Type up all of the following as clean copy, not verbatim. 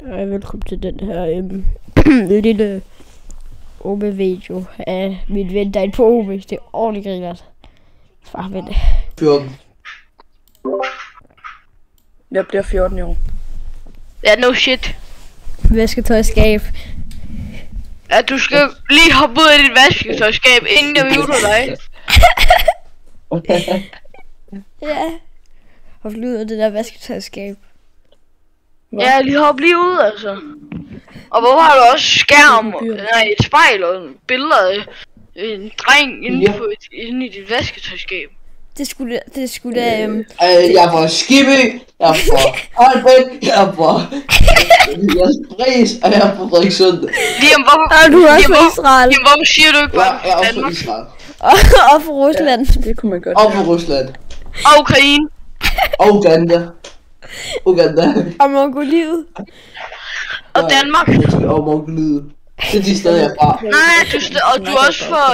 Velkommen til den her lille OB-video af min ven, der er på OB. Det er ordentligt grinert. Far med det. 14. Jeg bliver 14 i år. Ja, no shit. Vasketøjskab. Ja, du skal lige hoppe ud af dit vasketøjskab, inden jeg muter dig. Ja. Hop lige ud af det der vasketøjskab. Ja, lige hop lige ud, altså. Og hvor har du også skærm, nej, et spejl og billeder af en dreng inde i dit vasketøjskab. Det skulle Jeg er fra Skibby, jeg er fra Holbæk, jeg er fra Spris, og jeg er fra Frederikssund. Liam, hvorfor, du er også fra Israel. Liam, hvorfor siger du ikke bare Jeg er også fra Danmark? Israel. Og fra Rusland. Det kunne man godt. Og fra Rusland. Og Ukraine. Og Uganda. Og Mongoliet. Og Danmark. Og Mongoliet. Det er de steder, jeg er fra. Nej, og du er også for...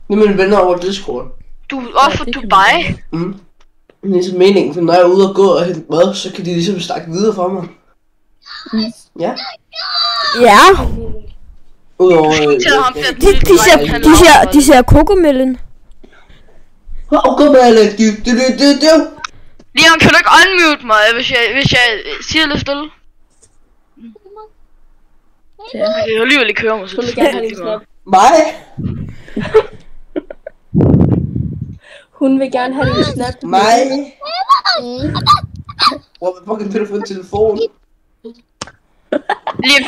Det er mine venner over Discord. Du er også for Dubai. Det er ligesom meningen, for når jeg er ude og gå og hente mad, så kan de ligesom snakke videre for mig. Ja. Ja. Udover... De ser kokomællen. Kokomællen, Liam, kan du ikke unmute mig, hvis jeg siger lidt stille? Ja. Jeg kan alligevel ikke høre mig, så det er Mig? Hun vil gerne have din snap. Mig? Hvor fucking vil du få en telefon? Liam,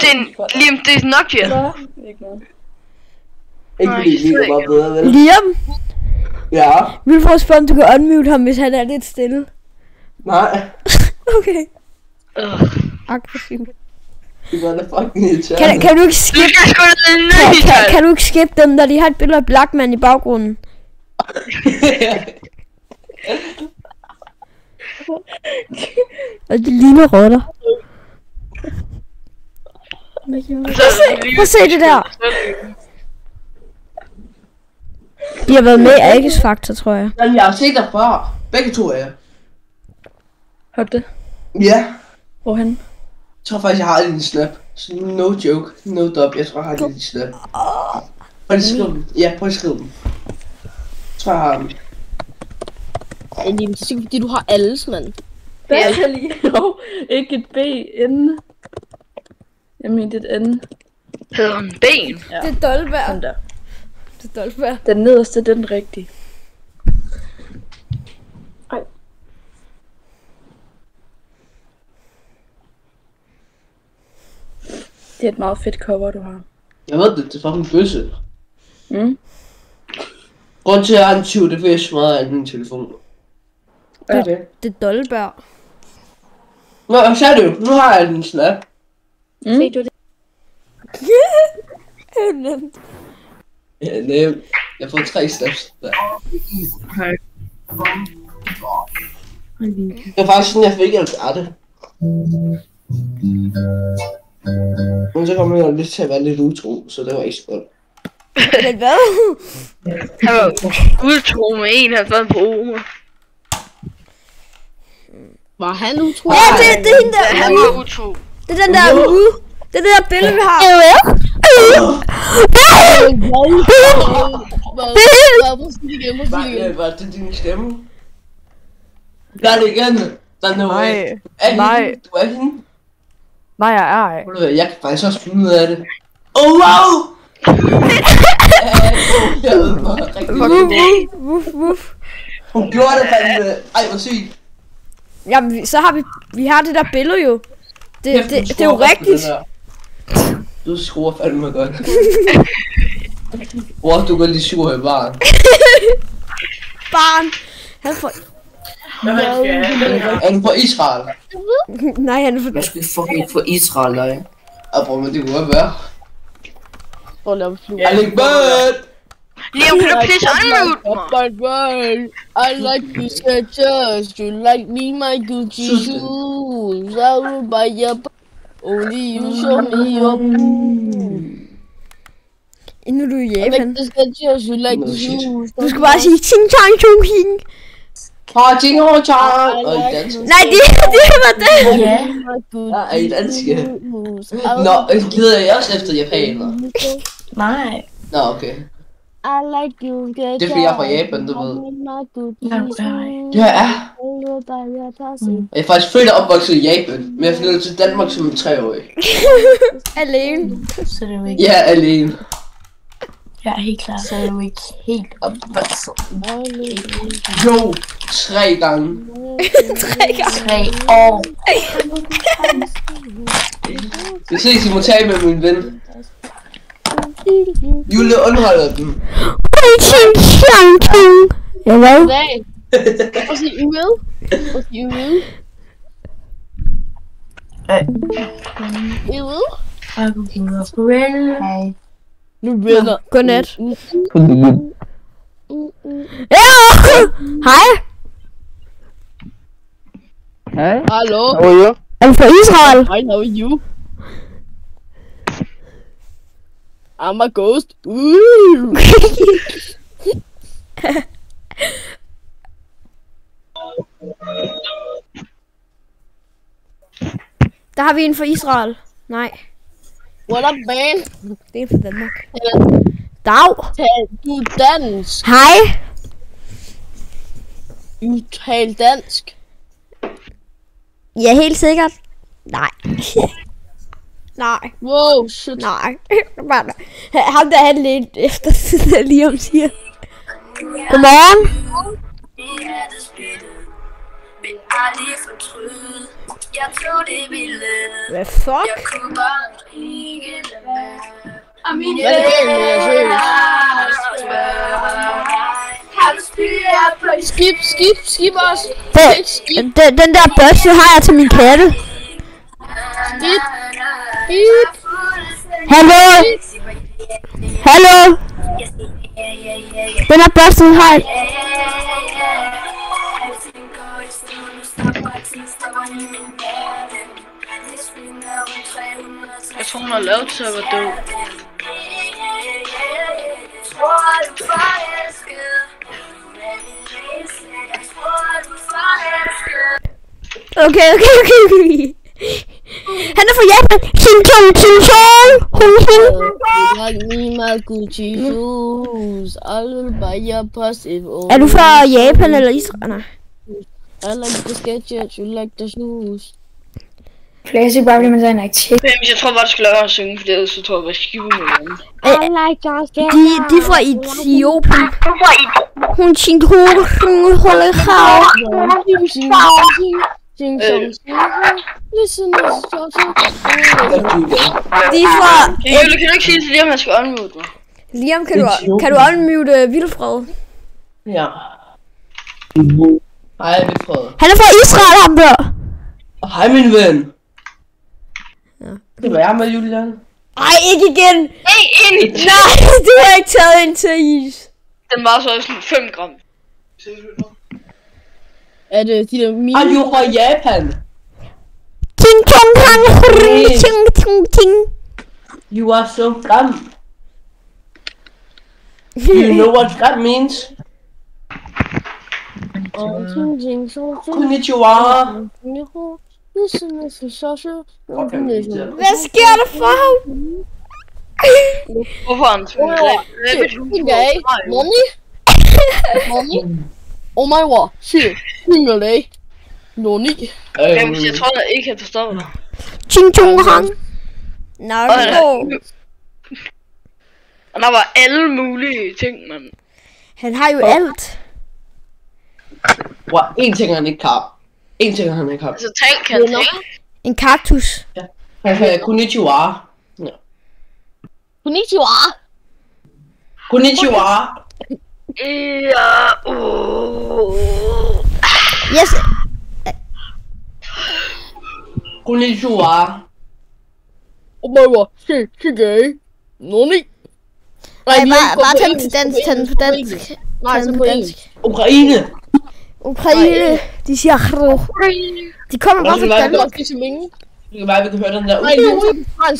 det er Nokia. Ikke noget. Ikke fordi vi er bare bedre, vel? Liam, Ja. vi får spørge, om du kan unmute ham, hvis han er lidt stille. Nej. Okay. Aggressivt. Det var da fucking irriterende. Kan du ikke skip? Du skal sgu da Kan du ikke skip dem, når de har et billede af Blackman i baggrunden? Og de ligner rotter. Prøv at se det der. De har været med i X Factor, tror jeg. Men jeg har set dig før. Begge to af jer. Hørte det? Ja. Hvorhen? Jeg tror faktisk, jeg har din snap. Så no joke, no dub. Jeg tror, jeg har din snap. Prøv at skrive den. Ja, prøv at skrive den. Jeg tror, jeg har den. Det er sikkert fordi du har alles, mand. Basically. Jo, ikke et B inden. Jeg mente et N. Hedder han Ben? Ja. Det er Dolberg. Sådan der. Det er Dolberg. Den nederste, den er rigtig. Ej. Det er et meget fedt cover, du har. Jeg ved det, det er fucking bøsse. Grunden til, at jeg har en 20, det er fordi, jeg smadrer af min telefon. Hvad er det? Det er Dolberg. Nå, hvad sagde du? Nu har jeg din snap. Se du det? Ja, nemt. Jeg får 3 snaps der. Det er faktisk sådan, jeg fik alt det. Men så kommer jeg lidt til at være lidt utro, så det var ikke så godt. Men hvad? Han var udtro med en, han fandt på Oma. Var han utro? Ja, det er hende der. Ja, han var utro. Det er den der ude. Det er det der billede, vi har. Var det din stemme? Gør det igen. Den er Nej. Nej. Du er hende. Nej, jeg er ej. Jeg kan faktisk også finde ud af det. Oh wow! Jeg ved bare rigtig. Wuff. Hun gjorde det fandme. Ej, hvor sygt. Jamen, så har vi har det der billede jo. Det er jo rigtigt. Du skruer fandme godt. Hvor du går lige sur i barn. Barn. Han får... Er du fra Israel? Nej, han er for... Jeg skal fucking få Israel, nej. Bror, men det kunne godt være. Prøv at lave flyve. Alik Bird! Liam, kan du please unmute mig? I like you sketches. You like me, my Gucci shoes. I will buy your... Only you show me your... Nu er du i I like Japan. the sketches. You like the shoes. Du skal bare sige ting tang chung hing. Party-chan! Og i dansk. Nej, det var det. Ja. Ja, i dansk. Nå, leder jeg også efter japaner? Nej. Nå, okay. Det er fordi jeg er fra Japan, du ved. Ja. Jeg er faktisk født og opvokset i Japan, men jeg flyttede til Danmark som 3-årig. Alene. Så det er jo ikke... Ja, alene. Jeg er helt klar, så er det jo ikke helt opvokset. Jo, 3 gange. 3 år. Vi ses i Montag med min ven. Jule underholder dem. Ja, hvad? Nej. Og så ude. Og så ude. Ude. Hej. Nu venner. Godnat. Ja! Hej! Hallo. Er du fra Israel? I know you. I'm a ghost. Der har vi en fra Israel. Nej, What up, man? det er en fra Danmark. Dag. Tal du dansk? Hej. Du tal dansk. Ja, helt sikkert. Nej. Nej. Wow, shit. Nej. Ham der han lidt efter siden lige om siger. Godmorgen. Hvad fuck? Hvad er det med jer, seriøst? Skip os. Skip. Den der børste har jeg til min katte. Skip. Hallo? Hallo? Den der børste har jeg. Jeg tror hun har lavet til at være død. Okay. Han er fra Japan. Ching chong. Er du fra Japan eller Israel? Nej. I like the sketches, you like the snooze. Plæsig bare fordi man tager en aktiv. Jeg tror bare, du skal lade være at synge, for ellers så tror jeg, at jeg skiver med dem. De er fra Etiopien. Hun ching holder krav. Listen, De er fra... Jule, kan du ikke sige til Liam, at jeg skal unmute mig? Liam, kan du unmute Vilfred? Ja. Hej, Vilfred. Han er fra Israel, ham der. Hej, min ven. Ja. Det var jeg med, Julian. Ej, ikke igen. Nej, du har ikke taget en til is. den var så sådan 5 gram. er det de der mine? Are you fra Japan? Ting tong hang ting. You are so dumb. Do you know what that means? Konnichiwa. Hvad sker der for ham? Hvorfor er han sådan? Nonni? Oh my god, shit. Nonni. Nonni. Jeg tror da ikke, han forstår dig. Ching chong hang. Naruto. Og der var alle mulige ting, man. Han har jo alt. Wow, en ting han ikke har. Altså tal kan han ikke. En kaktus. Konnichiwa. Konnichiwa. Ja, Yes. Konnichiwa. Oh my god, shit, Nonni. Nej, bare tag den på dansk. Nej, så på engelsk. Ukraine. De siger de kommer bare fra Danmark. Det kan være, vi kan høre den der. Nej,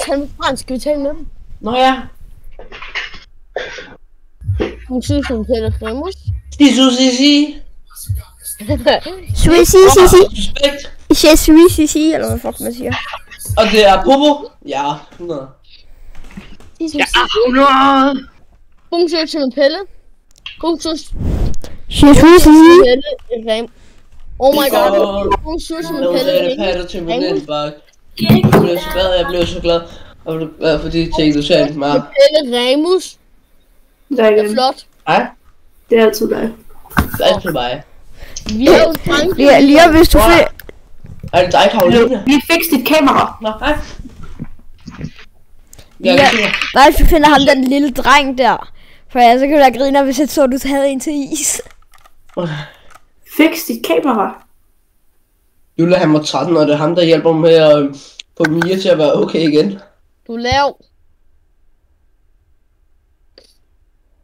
han er fransk. Skal vi tale med dem? Nå ja. Hun synes, hun kalder Remus. Si. Suspekt. Eller hvad fuck man siger. Og det er Popo. Ja, 100. Ja, 100. Bonjour til med Pelle. Bonjour til Pelle. Oh my god. Bonjour til med Pelle. Jeg blev så glad. Og du glad for de ting, du sagde til mig. Pelle Remus. Det er igen. Flot. Hej. Det er altid dig. Det er altid mig. Vi har jo Frank. Lige hvis du finder... Er det dig, Karoline? Lige fix dit kamera. Nå, hej. Nej, hvis du finder ham den lille dreng der. For jeg så kan du da grine, hvis jeg så, du havde en til is. Fix dit kamera. Jule, han var 13, og det er ham, der hjælper mig med at få Mia til at være okay igen. Du er lav.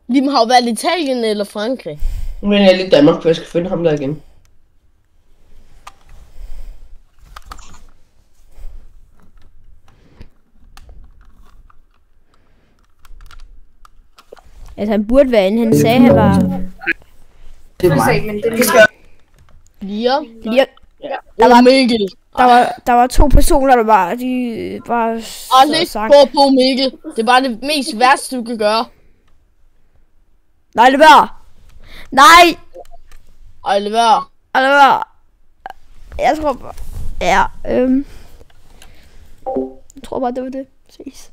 Vi har jo valgt Italien eller Frankrig. Nu er jeg lige i Danmark, for jeg skal finde ham der igen. Altså han burde være inde, han sagde han var... Det er mig. Lia. Der var, Mikkel. der var 2 personer, der var... De bare... Aldrig på Mikkel. Det er bare det mest værste, du kan gøre. Nej, det var... Nej! Ej, lad være. Det var... Jeg tror bare... Ja, Jeg tror bare, det var det. Ses.